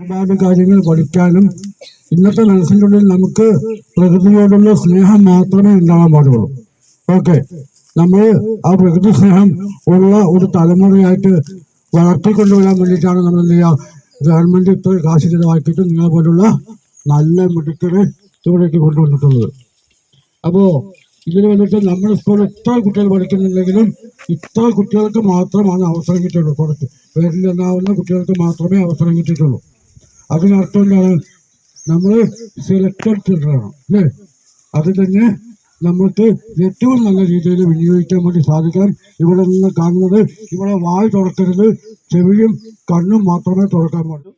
ഒരുപാട് കാര്യങ്ങൾ പഠിക്കാനും ഇന്നത്തെ മനസ്സിൻ്റെ ഉള്ളിൽ നമുക്ക് പ്രകൃതിയോടുള്ള സ്നേഹം മാത്രമേ ഉണ്ടാകാൻ പാടുള്ളൂ. ഓക്കെ, നമ്മൾ ആ പ്രകൃതി സ്നേഹം ഉള്ള ഒരു തലമുറയായിട്ട് വളർത്തിക്കൊണ്ടുവരാൻ വേണ്ടിയിട്ടാണ് നമ്മൾ എന്ത് ചെയ്യുക, ഗവൺമെന്റ് ഇത്ര കാശ് ചിലവാക്കിയിട്ട് നിങ്ങളെ പോലുള്ള നല്ല മിടുക്കരെ ഇവിടേക്ക് കൊണ്ടുവന്നിട്ടുള്ളത്. അപ്പോൾ ഇതിന് വേണ്ടിയിട്ട് നമ്മുടെ സ്കൂളിൽ ഇത്ര കുട്ടികൾ പഠിക്കുന്നുണ്ടെങ്കിലും ഇത്ര കുട്ടികൾക്ക് മാത്രമാണ് അവസരം കിട്ടിയുള്ളൂ. കുറച്ച് പേരിലുണ്ടാവുന്ന കുട്ടികൾക്ക് മാത്രമേ അവസരം കിട്ടിയിട്ടുള്ളൂ. അതിനർത്ഥം എന്താണ്, നമ്മൾ സെലക്റ്റഡ് ചിൽഡ്രനാണ് അല്ലേ. അത് തന്നെ നമുക്ക് ഏറ്റവും നല്ല രീതിയിൽ വിനിയോഗിക്കാൻ വേണ്ടി സാധിക്കാൻ ഇവിടെ നിന്ന് കാണുന്നത്, ഇവിടെ വായ് തുറക്കരുത്, ചെവിയും കണ്ണും മാത്രമേ തുറക്കാൻ പാടുള്ളൂ.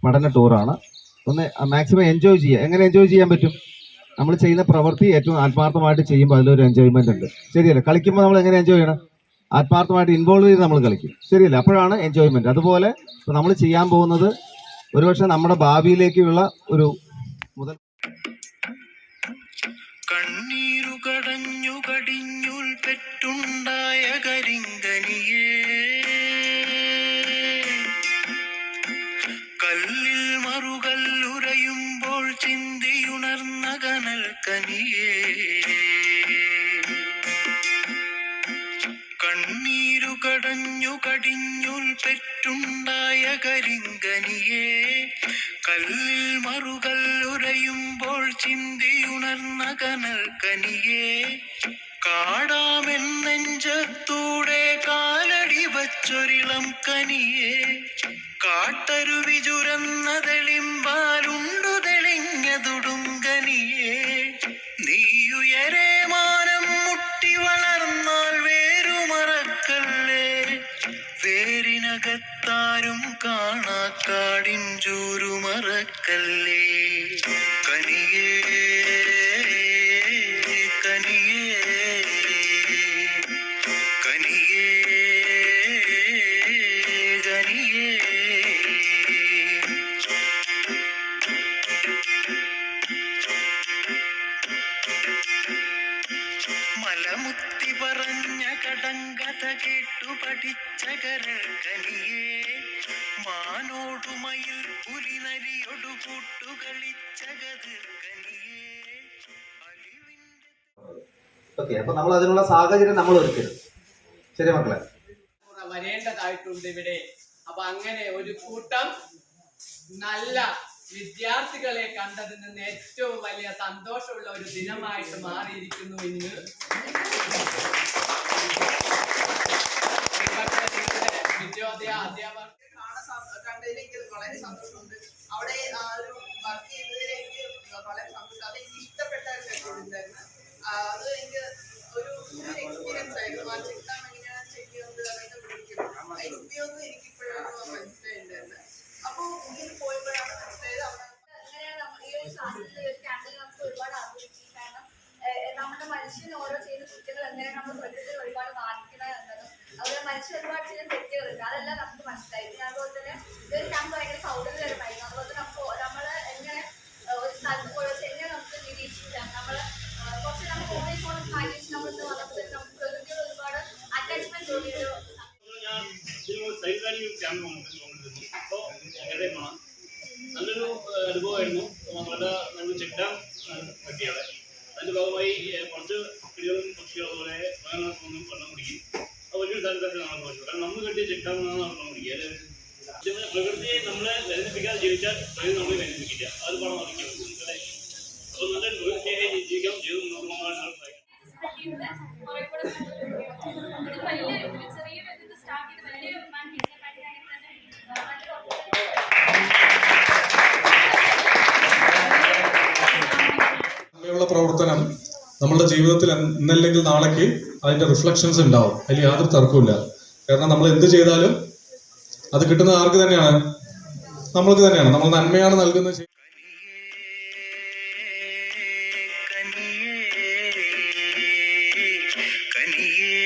പഠന ടൂറാണ്. ഒന്ന് മാക്സിമം എൻജോയ് ചെയ്യുക. എങ്ങനെ എൻജോയ് ചെയ്യാൻ പറ്റും? നമ്മൾ ചെയ്യുന്ന പ്രവൃത്തി ഏറ്റവും ആത്മാർത്ഥമായിട്ട് ചെയ്യുമ്പോൾ അതിലൊരു എൻജോയ്മെന്റ് ഉണ്ട്. ശരിയല്ലേ? കളിക്കുമ്പോൾ നമ്മൾ എങ്ങനെ എൻജോയ് ചെയ്യണം? ആത്മാർത്ഥമായിട്ട് ഇൻവോൾവ് ചെയ്ത് നമ്മൾ കളിക്കും. ശരിയല്ലേ? അപ്പോഴാണ് എൻജോയ്മെന്റ്. അതുപോലെ നമ്മൾ ചെയ്യാൻ പോകുന്നത് ഒരുപക്ഷെ നമ്മുടെ ഭാവിയിലേക്കുള്ള ഒരു മുതൽ. കണ്ണീരു കടഞ്ഞു കടിഞ്ഞുൽ പെറ്റുണ്ടായ കരിങ്കനിയേ, കല്ലിൽ മറുകല്ലുരയുമ്പോൾ ചിന്തിയുണർന്ന കനൽ കനിയേ, കണ്ണീരു കടഞ്ഞു കടിഞ്ഞുൽ പെറ്റുണ്ടായ കരിങ്കനിയേ, കല്ലിൽ മറുകല്ലുരയുമ്പോൾ ചിന്തിയുണർന്ന കനൽ കനിയേ, കാടാമെൻ നെഞ്ചത്തൂടെ കാലടി വച്ചൊരിളം കനിയേ, കാട്ടരുവി ചുരന്ന തെളിമ്പാലുണ്ടു തെളിഞ്ഞതുടുങ്കനിയേ, നീയുയരെ മാനം മുട്ടി വളർന്നാൽ വേരുമറക്കല്ലേ, വേരിനകത്താരും കാണാക്കാടിൻ ചൂരുമറക്കല്ലേ, കനിയേ കനിയേ കനിയേ കനിയേ. മലമുത്തി പറഞ്ഞ കടങ്കഥ കേട്ടു പഠിച്ച കരൾ കനിയേ, മാനോടുമയിൽ പുലിനരിയൊടു കൂട്ടുകളിച്ച കതിർ കനിയേ. ഓക്കെ, അപ്പൊ നമ്മൾ അതിനുള്ള സാഹചര്യം നമ്മൾ ഒരുക്കരുത്. ശരി മക്കളെ, വരേണ്ടതായിട്ടുണ്ട് ഇവിടെ. അപ്പൊ അങ്ങനെ ഒരു കൂട്ടം നല്ല വിദ്യാർത്ഥികളെ കണ്ടതിൽ നിന്ന് ഏറ്റവും വലിയ സന്തോഷമുള്ള ഒരു ദിനമായിട്ട് മാറിയിരിക്കുന്നു ഇന്ന്. വിദ്യോദയ അധ്യാപകർ കണ്ടതിൽ എനിക്ക് വളരെ സന്തോഷമുണ്ട്. അവിടെ വർക്ക് ചെയ്തതിൽ എനിക്ക് വളരെ സന്തോഷം. അത് എനിക്ക് ഇഷ്ടപ്പെട്ട ഒരു ഉണ്ടായിരുന്നു. അത് എനിക്ക് ഒരു എക്സ്പീരിയൻസ് ആയിരുന്നു. ആ ചിത്രം എങ്ങനെയാണ് ചെയ്യുന്നത് അതൊക്കെ പഠിക്കുന്നത് എക്സ്പീരിയൊന്നും എനിക്ക് ഇപ്പോഴാണ് മനസ്സിലായിട്ടുണ്ടായിരുന്നത്. അപ്പോൾ ഇതിൽ പോയപ്പോഴാണ് മനസ്സിലായത് അവിടെ ഒരുപാട് ആഗ്രഹിക്കും. കാരണം നമ്മുടെ മനുഷ്യന് ഓരോ ചെയ്ത കുറ്റങ്ങൾ എങ്ങനെ നമ്മൾ പ്രകൃതി ഒരുപാട് ബാധിക്കുന്നത് എന്നതും അതുപോലെ മനുഷ്യൻ ഒരുപാട് ചെയ്യുന്ന തെറ്റുകളുണ്ട്, അതെല്ലാം നമുക്ക് മനസ്സിലായി. പിന്നെ അതുപോലെ തന്നെ ഇതൊരു ക്യാമ്പ് ഭയങ്കര സൗകര്യകരമായിരുന്നു. അതുപോലെ തന്നെ നമ്മൾ എങ്ങനെ ഒരു സ്ഥലത്ത് പോയി എങ്ങനെ നമുക്ക് നിരീക്ഷിക്കാം, നമ്മൾ കുറച്ച് നമുക്ക് മൊബൈൽ ഫോൺ മാറ്റി നമ്മൾ വന്നപ്പോൾ നമുക്ക് പ്രകൃതിയോട് ഒരുപാട് അറ്റാച്ച്മെന്റ് തോന്നിയൊരു നല്ലൊരു അനുഭവമായിരുന്നു. നമ്മളുടെ ചെക്ക് ഡാം പറ്റിയത് അതിന്റെ ഭാഗമായി കുറച്ച് കിളികളും പക്ഷികളും അതുപോലെ മൃഗങ്ങൾക്കൊന്നും വെള്ളം കുടിക്കും. അത് വലിയൊരു താല്പര്യത്തിൽ നമ്മൾ പോയിട്ടു. കാരണം നമ്മൾ കെട്ടിയ ചെക്ക് ഡാം എന്നാണ് വെള്ളം കുടിക്കുക. പ്രകൃതിയെ നമ്മളെ വേദനിപ്പിക്കാതെ ജീവിച്ചാൽ പ്രകൃതി നമ്മളെ വേദനിപ്പിക്കില്ല. അത് പണം അറിയിക്കും. അപ്പോൾ നല്ല പ്രകൃതിയെ ജീവിക്കാം, ജീവിതം മുന്നോട്ട് പോകാനാണ് അങ്ങനെയുള്ള പ്രവർത്തനം നമ്മളുടെ ജീവിതത്തിൽ ഇന്നല്ലെങ്കിൽ നാളേക്ക് അതിന്റെ റിഫ്ലക്ഷൻസ് ഉണ്ടാവും. അതിൽ യാതൊരു തർക്കമില്ല. കാരണം നമ്മൾ എന്ത് ചെയ്താലും അത് കിട്ടുന്നത് ആർക്ക് തന്നെയാണ്? നമ്മൾക്ക് തന്നെയാണ്. നമ്മൾ നന്മയാണ് നൽകുന്നത്. കനിയേ